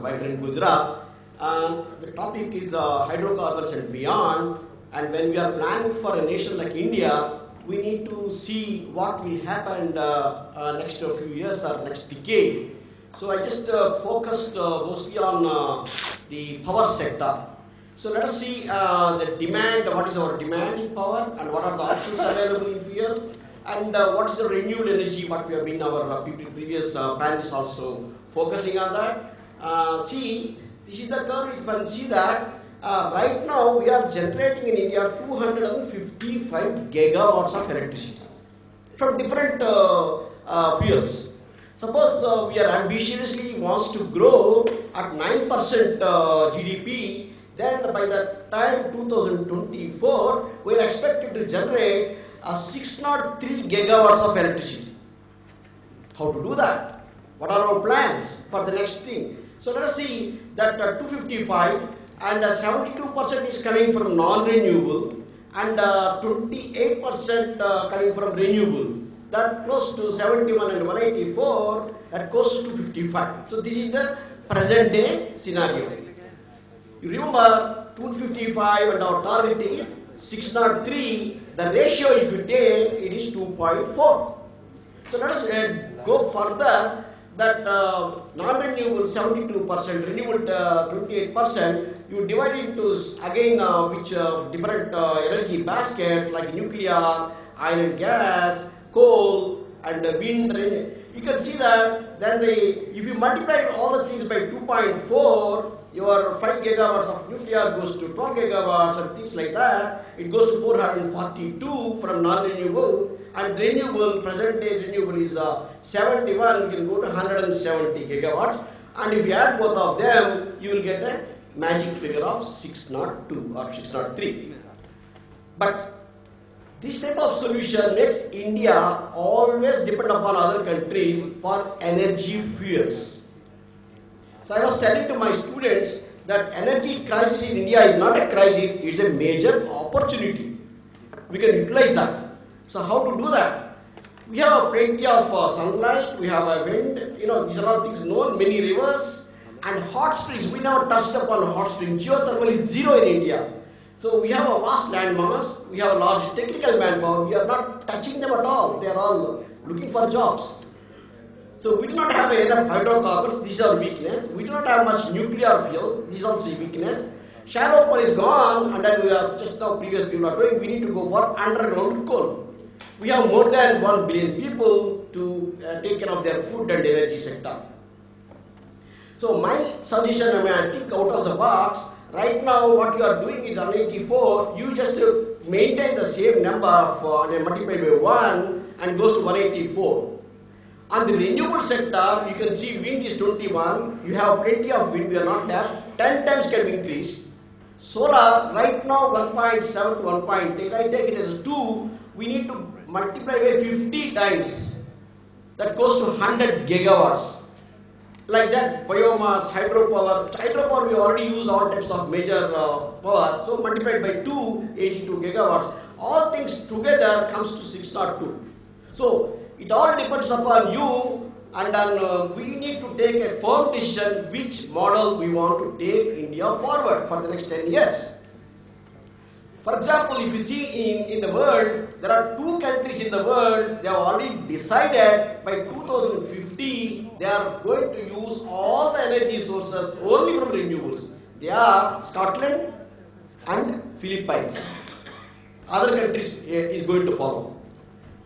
vibrant Gujarat. The topic is hydrocarbons and beyond. And when we are planning for a nation like India, we need to see what will happen next few years or next decade. So I just focused mostly on the power sector. So let us see the demand, what is our demand in power and what are the options available in field, and what is the renewable energy, what we have been our previous panelists also focusing on that. See, this is the curve. You can see that right now we are generating in India 255 gigawatts of electricity from different fuels. Suppose we are ambitiously wants to grow at 9% GDP, then by the time 2024, we are expected to generate 603 gigawatts of electricity. How to do that? What are our plans for the next thing? So let us see that 255 and 72% is coming from non-renewable and 28% coming from renewable. That close to 71 and 184, that goes to 255. So this is the present day scenario. You remember 255 and our target is 603. The ratio if you take, it is 2.4. So let us go further that non-renewable 72%, renewable 28%, you divide into again which different energy basket like nuclear, oil and gas, coal and wind. You can see that then if you multiply all the things by 2.4, your 5 gigawatts of nuclear goes to 12 gigawatts and things like that. It goes to 442 from non-renewable, and renewable, present day renewable is 71, you can go to 170 gigawatts, and if you add both of them, you will get a magic figure of 602 or 603. But this type of solution makes India always depend upon other countries for energy fuels. So I was telling to my students that energy crisis in India is not a crisis, it is a major opportunity. We can utilize that. So how to do that? We have plenty of sunlight, we have a wind, these are all things known, many rivers and hot springs. We never touched upon hot springs. Geothermal is zero in India. So we have a vast land mass, we have a large technical manpower, we are not touching them at all. They are all looking for jobs. So we do not have enough hydrocarbons, this is our weakness. We do not have much nuclear fuel, this is also a weakness. Shallow coal is gone, and then we are just now previous people are doing, we need to go for underground coal. We have more than 1 billion people to take care of their food and energy sector. So my suggestion, I think out of the box, right now what you are doing is 184, you just maintain the same number of multiply by 1 and goes to 184. On the renewable sector, you can see wind is 21, you have plenty of wind, we are not there, 10 times can be increased. Solar, right now 1.7 to 1.8, I take it as 2, we need to multiply by 50 times, that goes to 100 gigawatts. Like that, biomass, hydropower we already use all types of major power, so multiplied by 2, 82 gigawatts. All things together comes to 602. So it all depends upon you, and then we need to take a firm decision which model we want to take India forward for the next 10 years. For example, if you see in the world, there are 2 countries in the world, they have already decided by 2050, they are going to use all the energy sources only from renewables. They are Scotland and Philippines. Other countries is going to follow.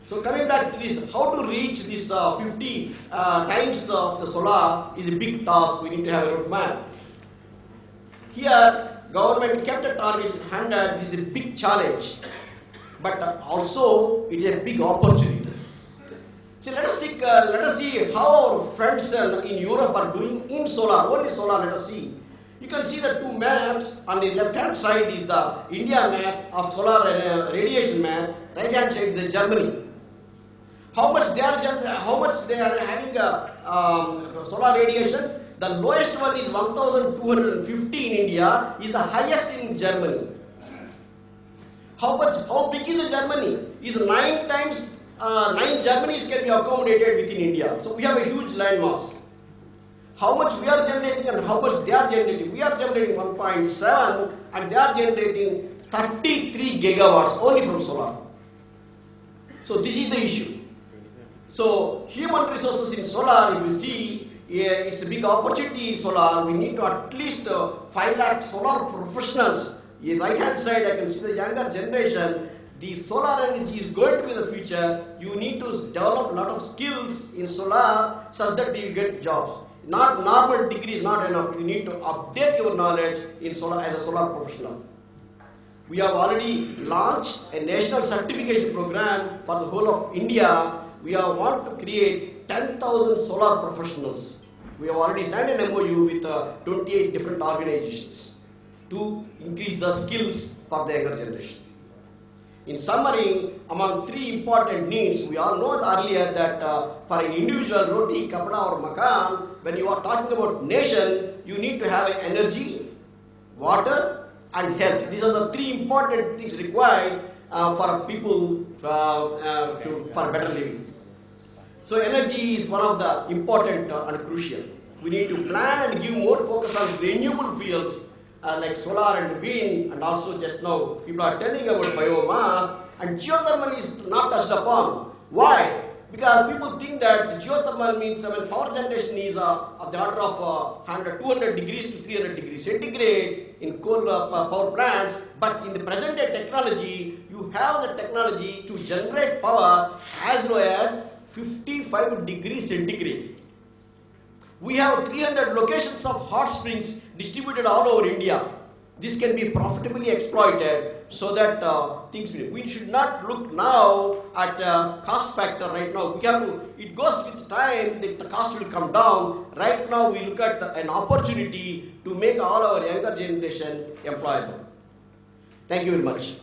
So coming back to this, how to reach this 50 times of the solar is a big task. We need to have a roadmap. Here, government kept a target 100. This is a big challenge, but also it is a big opportunity. So let us see how our friends in Europe are doing in solar. Only solar. Let us see. You can see the 2 maps. On the left-hand side is the India map of solar radiation map. Right-hand side is the Germany. How much they are having solar radiation? The lowest one is 1250 in India, is the highest in Germany. How big is the Germany? Is 9 times 9 Germanys can be accommodated within India. So we have a huge land mass. how much we are generating and how much they are generating. We are generating 1.7 and they are generating 33 gigawatts only from solar. So this is the issue. So human resources in solar, if you see, it's a big opportunity in solar. We need to at least 5 lakh solar professionals. In right hand side, I can see the younger generation. The solar energy is going to be the future. You need to develop a lot of skills in solar such that you get jobs. Not normal degree is not enough. You need to update your knowledge in solar as a solar professional. We have already launched a national certification program for the whole of India. We want to create 10,000 solar professionals. We have already signed an MOU with 28 different organizations to increase the skills for the younger generation. In summary, among 3 important needs, we all know earlier that for an individual, roti, kapda or makan, when you are talking about nation, you need to have energy, water and health. These are the 3 important things required for people for better living. So energy is one of the important and crucial. We need to plan and give more focus on renewable fuels like solar and wind, and also just now people are telling about biomass, and geothermal is not touched upon. Why? Because people think that geothermal means when power generation is of the order of 200 degrees to 300 degrees centigrade in coal power plants, but in the present day technology, you have the technology to generate power as low as 55 degrees centigrade. We have 300 locations of hot springs distributed all over India. This can be profitably exploited so that we should not look now at cost factor right now. It goes with time, the cost will come down. Right now we look at an opportunity to make all our younger generation employable. Thank you very much.